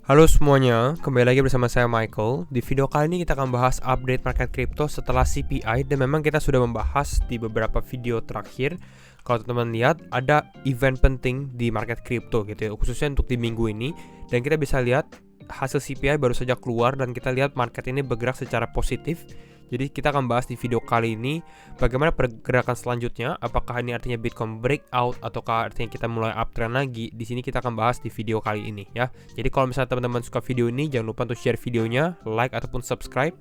Halo semuanya, kembali lagi bersama saya Michael. Di video kali ini kita akan bahas update market crypto setelah CPI, dan memang kita sudah membahas di beberapa video terakhir. Kalau teman-teman lihat, ada event penting di market crypto gitu ya, khususnya untuk di minggu ini. Dan kita bisa lihat hasil CPI baru saja keluar dan kita lihat market ini bergerak secara positif. Jadi kita akan bahas di video kali ini bagaimana pergerakan selanjutnya, apakah ini artinya Bitcoin breakout ataukah artinya kita mulai uptrend lagi. Di sini kita akan bahas di video kali ini ya. Jadi kalau misalnya teman-teman suka video ini, jangan lupa untuk share videonya, like ataupun subscribe.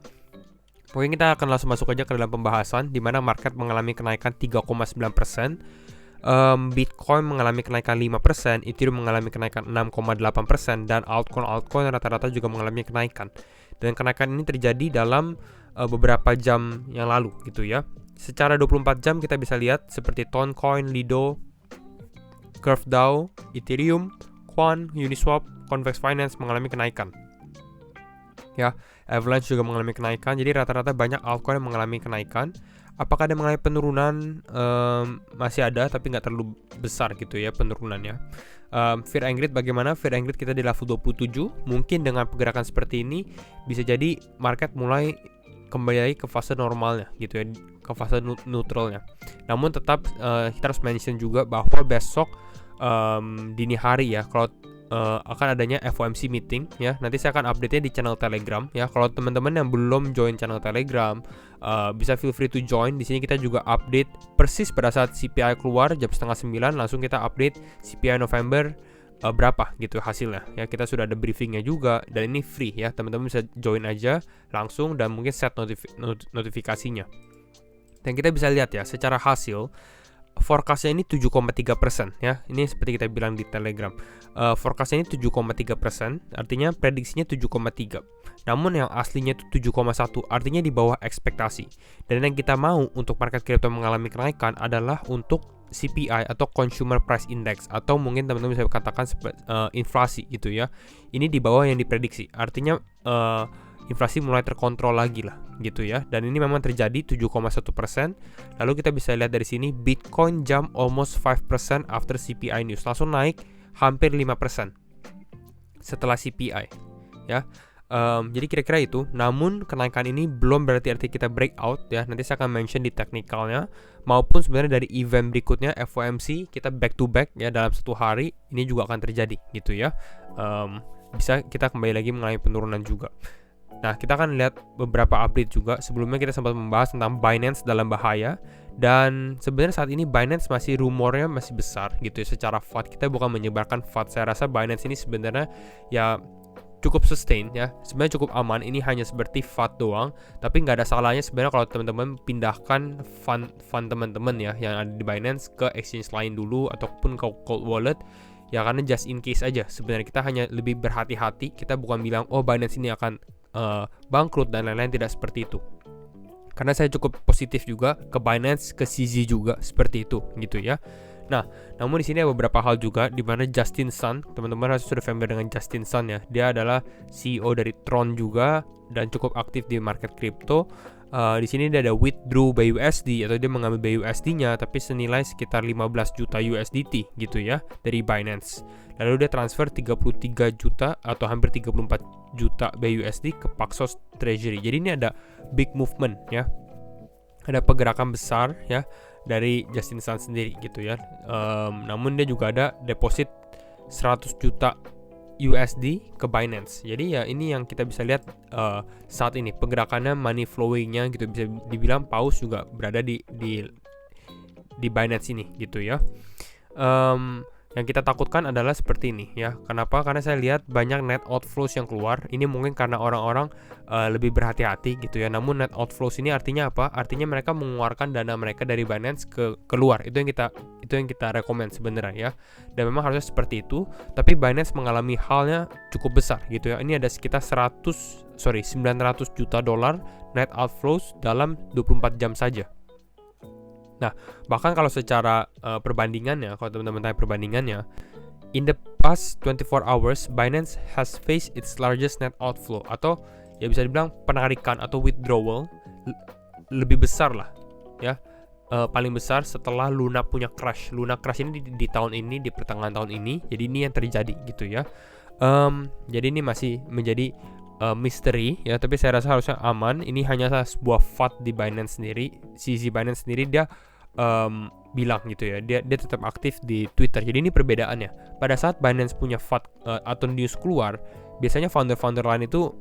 Pokoknya kita akan langsung masuk aja ke dalam pembahasan di mana market mengalami kenaikan 3,9%. Bitcoin mengalami kenaikan 5%, Ethereum mengalami kenaikan 6,8%, dan altcoin rata-rata juga mengalami kenaikan. Dan kenaikan ini terjadi dalam beberapa jam yang lalu gitu ya. Secara 24 jam kita bisa lihat seperti Toncoin, Lido, CurveDAO, Ethereum, Quan, Uniswap, Convex Finance mengalami kenaikan. Ya, Avalanche juga mengalami kenaikan. Jadi rata-rata banyak altcoin yang mengalami kenaikan. Apakah ada mengalami penurunan? Masih ada, tapi nggak terlalu besar gitu ya penurunannya. Fear and Greed bagaimana? Fear and Greed kita di level 27. Mungkin dengan pergerakan seperti ini bisa jadi market mulai kembali lagi ke fase normalnya gitu ya, ke fase neutralnya. Namun tetap kita harus mention juga bahwa besok dini hari ya, kalau akan adanya FOMC meeting ya. Nanti saya akan update-nya di channel Telegram ya. Kalau teman-teman yang belum join channel Telegram, bisa feel free to join. Di sini kita juga update persis pada saat CPI keluar jam 8:30, langsung kita update CPI November berapa gitu hasilnya ya. Kita sudah ada briefingnya juga dan ini free ya, teman-teman bisa join aja langsung dan mungkin set notifikasinya. Dan kita bisa lihat ya, secara hasil forecastnya ini 7,3% ya. Ini seperti kita bilang di Telegram, forecastnya ini 7,3%, artinya prediksinya 7,3. Namun yang aslinya itu 7,1, artinya di bawah ekspektasi. Dan yang kita mau untuk market crypto mengalami kenaikan adalah untuk CPI atau Consumer Price Index, atau mungkin teman-teman bisa katakan inflasi gitu ya. Ini di bawah yang diprediksi, artinya inflasi mulai terkontrol lagi lah gitu ya. Dan ini memang terjadi 7,1%. Lalu kita bisa lihat dari sini Bitcoin jump almost 5% after CPI news, langsung naik hampir 5% setelah CPI ya. Jadi kira-kira itu. Namun kenaikan ini belum berarti kita breakout ya. Nanti saya akan mention di teknikalnya, maupun sebenarnya dari event berikutnya FOMC kita back to back ya, dalam satu hari ini juga akan terjadi gitu ya. Bisa kita kembali lagi mengalami penurunan juga. Nah, kita akan lihat beberapa update juga. Sebelumnya kita sempat membahas tentang Binance dalam bahaya. Dan sebenarnya saat ini Binance masih rumornya masih besar gitu ya. Secara FUD kita bukan menyebarkan FUD. Saya rasa Binance ini sebenarnya ya cukup sustain ya. Sebenarnya cukup aman. Ini hanya seperti FUD doang. Tapi nggak ada salahnya sebenarnya kalau teman-teman pindahkan fund teman-teman ya yang ada di Binance ke exchange lain dulu ataupun ke cold wallet. Ya karena just in case aja. Sebenarnya kita hanya lebih berhati-hati. Kita bukan bilang oh Binance ini akan bangkrut dan lain-lain, tidak seperti itu. Karena saya cukup positif juga ke Binance, ke CZ juga seperti itu gitu ya. Nah, namun di sini ada beberapa hal juga di mana Justin Sun, teman-teman harus sudah familiar dengan Justin Sun ya. Dia adalah CEO dari Tron juga dan cukup aktif di market crypto. Di sini dia ada withdraw BUSD atau dia mengambil BUSD-nya tapi senilai sekitar 15 juta USDT gitu ya dari Binance. Lalu dia transfer 33 juta atau hampir 34 juta BUSD ke Paxos Treasury. Jadi ini ada big movement ya. Ada pergerakan besar ya dari Justin Sun sendiri gitu ya. Namun dia juga ada deposit 100 juta USD ke Binance. Jadi ya ini yang kita bisa lihat saat ini pergerakannya, money flowing-nya gitu, bisa dibilang paus juga berada di Binance ini gitu ya. Yang kita takutkan adalah seperti ini ya. Kenapa? Karena saya lihat banyak net outflows yang keluar. Ini mungkin karena orang-orang lebih berhati-hati gitu ya. Namun net outflows ini artinya apa? Artinya mereka mengeluarkan dana mereka dari Binance keluar. Itu yang kita rekomend sebenarnya ya. Dan memang harusnya seperti itu. Tapi Binance mengalami halnya cukup besar gitu ya. Ini ada sekitar 900 juta dolar net outflows dalam 24 jam saja. Nah, bahkan kalau secara perbandingannya, kalau teman-teman tanya perbandingannya, in the past 24 hours, Binance has faced its largest net outflow, atau ya bisa dibilang penarikan atau withdrawal lebih besar lah, ya, paling besar setelah Luna punya crash. Luna crash ini di tahun ini, di pertengahan tahun ini, jadi ini yang terjadi gitu ya. Jadi ini masih menjadi misteri ya, tapi saya rasa harusnya aman. Ini hanya sebuah FAT di Binance sendiri. CZ Binance sendiri dia bilang gitu ya, dia tetap aktif di Twitter. Jadi ini perbedaannya. Pada saat Binance punya FAT atau news keluar, biasanya founder-founder lain itu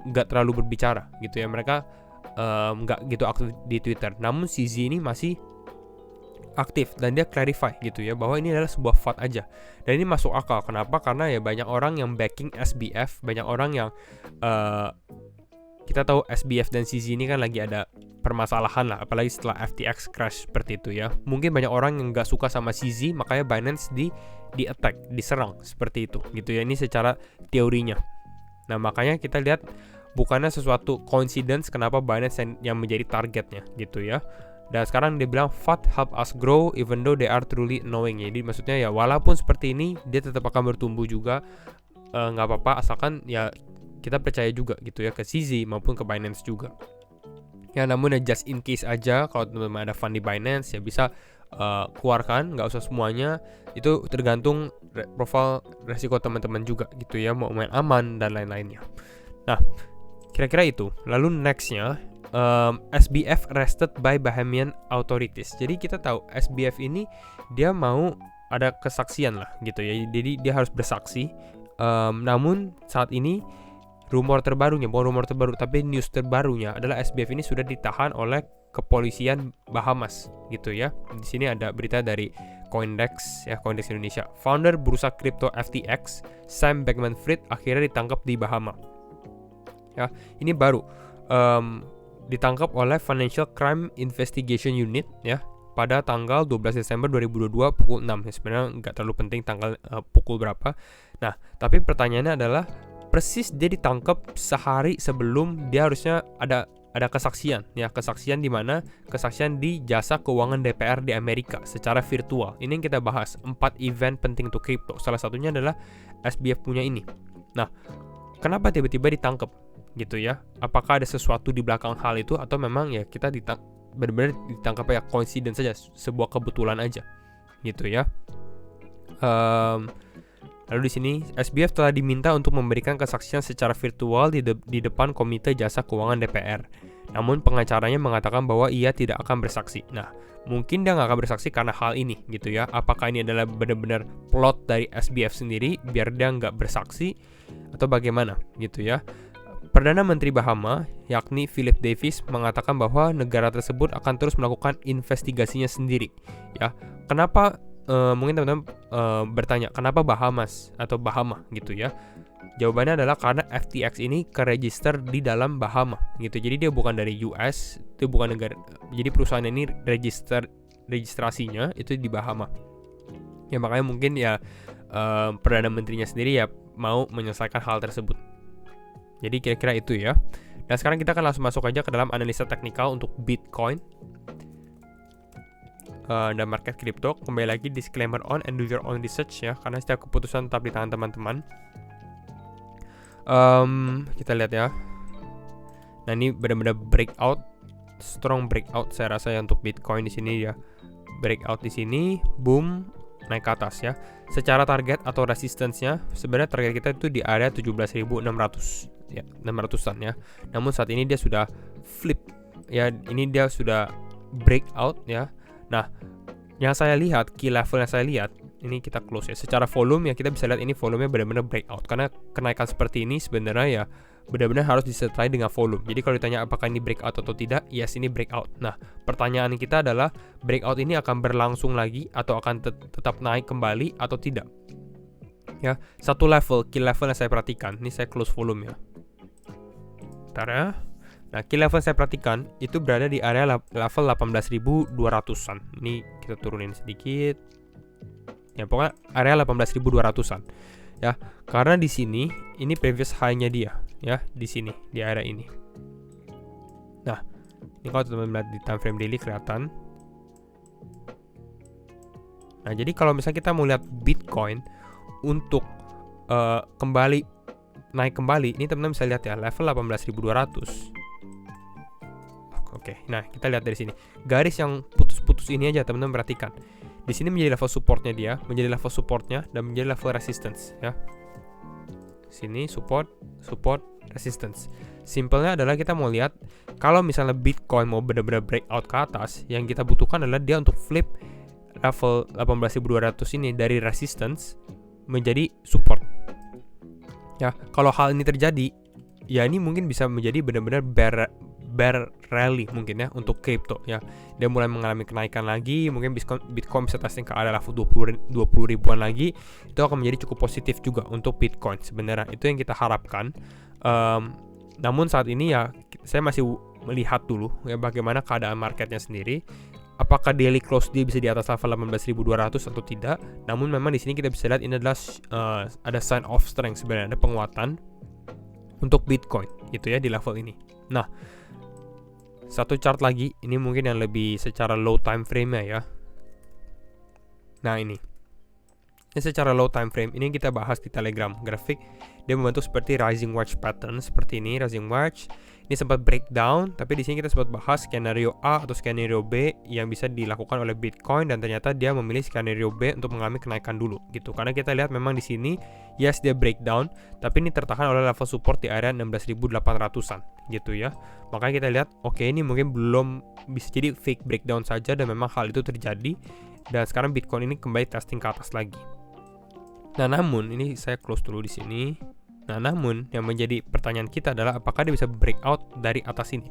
nggak terlalu berbicara gitu ya, mereka nggak gitu aktif di Twitter. Namun CZ ini masih aktif dan dia clarify gitu ya, bahwa ini adalah sebuah FAT aja. Dan ini masuk akal. Kenapa? Karena ya banyak orang yang backing SBF, banyak orang yang kita tahu SBF dan CZ ini kan lagi ada permasalahan lah, apalagi setelah FTX crash seperti itu ya. Mungkin banyak orang yang nggak suka sama CZ, makanya Binance di attack, diserang seperti itu gitu ya. Ini secara teorinya. Nah makanya kita lihat bukannya sesuatu coincidence kenapa Binance yang menjadi targetnya gitu ya. Dan sekarang dia bilang FAT help us grow even though they are truly annoying. Jadi maksudnya ya walaupun seperti ini dia tetap akan bertumbuh juga, nggak apa-apa asalkan ya kita percaya juga gitu ya ke CZ maupun ke Binance juga. Ya namun ya just in case aja kalau teman-teman ada fund di Binance ya bisa keluarkan, nggak usah semuanya. Itu tergantung profil resiko teman-teman juga gitu ya, mau main aman dan lain-lainnya. Nah kira-kira itu. Lalu nextnya SBF arrested by Bahamian authorities. Jadi kita tahu SBF ini dia mau ada kesaksian lah gitu ya. Jadi dia harus bersaksi. Namun saat ini rumor terbarunya, bukan rumor terbaru tapi news terbarunya adalah SBF ini sudah ditahan oleh kepolisian Bahamas gitu ya. Di sini ada berita dari Coindex ya, Coindex Indonesia. Founder bursa kripto FTX, Sam Bankman-Fried akhirnya ditangkap di Bahama. Ya, ini baru ditangkap oleh Financial Crime Investigation Unit ya pada tanggal 12 Desember 2022 pukul 6. Ya, sebenarnya nggak terlalu penting tanggal pukul berapa. Nah, tapi pertanyaannya adalah persis dia ditangkap sehari sebelum dia harusnya ada kesaksian ya, kesaksian di mana kesaksian di jasa keuangan DPR di Amerika secara virtual. Ini yang kita bahas, 4 event penting untuk kripto. Salah satunya adalah SBF punya ini. Nah, kenapa tiba-tiba ditangkap? Gitu ya, apakah ada sesuatu di belakang hal itu atau memang ya kita benar-benar ditangkap ya coincidence saja, sebuah kebetulan aja gitu ya. Lalu di sini SBF telah diminta untuk memberikan kesaksian secara virtual di depan Komite Jasa Keuangan DPR. Namun pengacaranya mengatakan bahwa ia tidak akan bersaksi. Nah, mungkin dia nggak akan bersaksi karena hal ini gitu ya. Apakah ini adalah benar-benar plot dari SBF sendiri biar dia nggak bersaksi atau bagaimana gitu ya. Perdana Menteri Bahama, yakni Philip Davis, mengatakan bahwa negara tersebut akan terus melakukan investigasinya sendiri. Ya, kenapa? Mungkin teman-teman bertanya, kenapa Bahamas atau Bahama gitu ya? Jawabannya adalah karena FTX ini keregister di dalam Bahama gitu. Jadi dia bukan dari US, itu bukan negara. Jadi perusahaan ini registrasinya itu di Bahama. Ya makanya mungkin ya Perdana Menterinya sendiri ya mau menyelesaikan hal tersebut. Jadi kira-kira itu ya. Dan sekarang kita akan langsung masuk aja ke dalam analisa teknikal untuk Bitcoin dan market crypto. Kembali lagi disclaimer on and do your own research ya, karena setiap keputusan tetap di tangan teman-teman. Kita lihat ya. Nah ini benar-benar breakout, strong breakout saya rasa ya untuk Bitcoin di sini ya. Breakout di sini, boom, naik ke atas ya. Secara target atau resistance-nya sebenarnya target kita itu di area 17.600 ya, 600-an ya. Namun saat ini dia sudah flip ya, ini dia sudah breakout ya. Nah, yang saya lihat, key level yang saya lihat, ini kita close ya. Secara volume ya kita bisa lihat ini volumenya benar-benar breakout, karena kenaikan seperti ini sebenarnya ya benar-benar harus disertai dengan volume. Jadi kalau ditanya apakah ini breakout atau tidak, yes ini breakout. Nah, pertanyaan kita adalah breakout ini akan berlangsung lagi atau akan tetap naik kembali atau tidak? Ya, satu level, key level yang saya perhatikan. Ini saya close volume ya. Bentar ya. Nah, key level saya perhatikan itu berada di area level 18.200-an. Ini kita turunin sedikit. Ya, pokoknya area 18.200-an. Ya, karena di sini ini previous high-nya dia, ya, di sini, di area ini. Nah, ini kalau teman-teman lihat di time frame daily kelihatan. Nah, jadi kalau misalnya kita mau lihat Bitcoin untuk kembali naik kembali, ini teman-teman bisa lihat ya, level 18.200. Oke, nah kita lihat dari sini. Garis yang putus-putus ini aja teman-teman perhatikan. Di sini menjadi level supportnya dia, menjadi level supportnya, dan menjadi level resistance ya. sini support, resistance. Simpelnya adalah kita mau lihat kalau misalnya Bitcoin mau benar-benar breakout ke atas, yang kita butuhkan adalah dia untuk flip level 18.200 ini dari resistance menjadi support. Ya, kalau hal ini terjadi, ya ini mungkin bisa menjadi benar-benar bear rally mungkin ya untuk crypto ya. Dia mulai mengalami kenaikan lagi, mungkin Bitcoin bisa testing ke area level 20 ribuan lagi. Itu akan menjadi cukup positif juga untuk Bitcoin sebenarnya. Itu yang kita harapkan. Namun saat ini ya saya masih melihat dulu ya bagaimana keadaan marketnya sendiri. Apakah daily close dia bisa di atas level 18.200 atau tidak? Namun memang di sini kita bisa lihat ini adalah ada sign of strength sebenarnya, ada penguatan untuk Bitcoin gitu ya di level ini. Nah, satu chart lagi, ini mungkin yang lebih secara low time frame-nya ya. Nah, ini secara low time frame, ini kita bahas di Telegram grafik. Dia membentuk seperti rising wedge pattern seperti ini, rising wedge. Ini sempat breakdown, tapi di sini kita sempat bahas skenario A atau skenario B yang bisa dilakukan oleh Bitcoin, dan ternyata dia memilih skenario B untuk mengalami kenaikan dulu gitu. Karena kita lihat memang di sini yes dia breakdown, tapi ini tertahan oleh level support di area 16.800-an gitu ya. Makanya kita lihat oke, ini mungkin belum bisa jadi fake breakdown saja, dan memang hal itu terjadi. Dan sekarang Bitcoin ini kembali testing ke atas lagi. Nah, namun ini saya close dulu di sini. Nah, namun yang menjadi pertanyaan kita adalah apakah dia bisa breakout dari atas ini.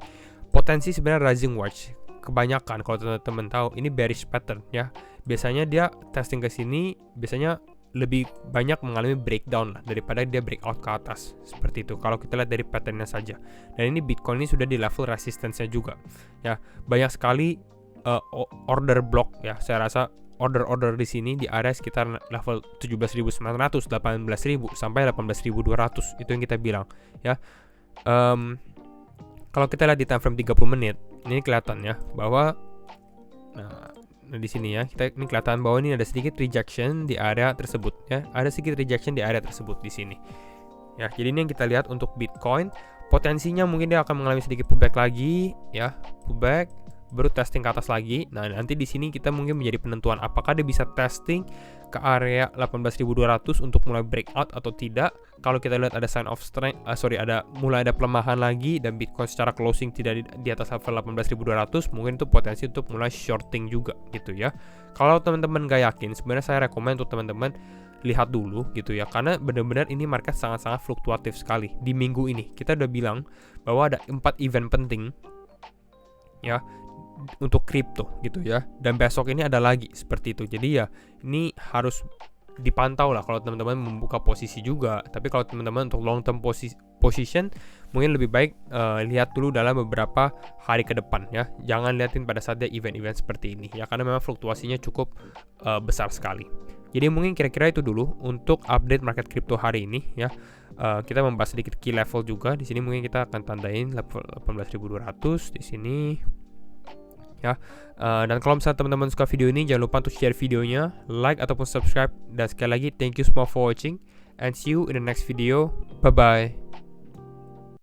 Potensi sebenarnya rising wedge. Kebanyakan kalau teman-teman tahu ini bearish pattern ya. Biasanya dia testing ke sini biasanya lebih banyak mengalami breakdown lah daripada dia breakout ke atas. Seperti itu kalau kita lihat dari patternnya saja. Dan ini Bitcoin ini sudah di level resistance-nya juga. Ya, banyak sekali order block ya. Saya rasa order di sini di area sekitar level 17.900, 18.000 sampai 18.200 itu yang kita bilang ya. Kalau kita lihat di time frame 30 menit ini kelihatan ya bahwa nah di sini ya ini kelihatan bahwa ini ada sedikit rejection di area tersebut ya. Ada sedikit rejection di area tersebut di sini. Ya, jadi ini yang kita lihat untuk Bitcoin. Potensinya mungkin dia akan mengalami sedikit pullback lagi ya, pullback baru testing ke atas lagi. Nah, nanti di sini kita mungkin menjadi penentuan apakah dia bisa testing ke area 18.200 untuk mulai breakout atau tidak. Kalau kita lihat ada sign of strength, mulai ada pelemahan lagi dan Bitcoin secara closing tidak di atas level 18.200, mungkin itu potensi untuk mulai shorting juga gitu ya. Kalau teman-teman gak yakin, sebenarnya saya rekomend untuk teman-teman lihat dulu gitu ya, karena benar-benar ini market sangat-sangat fluktuatif sekali. Di minggu ini kita udah bilang bahwa ada 4 event penting ya untuk kripto gitu ya, dan besok ini ada lagi seperti itu. Jadi ya ini harus dipantau lah kalau teman-teman membuka posisi juga. Tapi kalau teman-teman untuk long term position mungkin lebih baik lihat dulu dalam beberapa hari ke depan ya. Jangan liatin pada saat dia event-event seperti ini ya, karena memang fluktuasinya cukup besar sekali. Jadi mungkin kira-kira itu dulu untuk update market kripto hari ini ya. Kita membahas sedikit key level juga. Di sini mungkin kita akan tandain level 18.200 di sini. Ya, dan kalau misalnya teman-teman suka video ini, jangan lupa untuk share videonya, like ataupun subscribe. Dan sekali lagi, thank you semua for watching, and see you in the next video. Bye bye.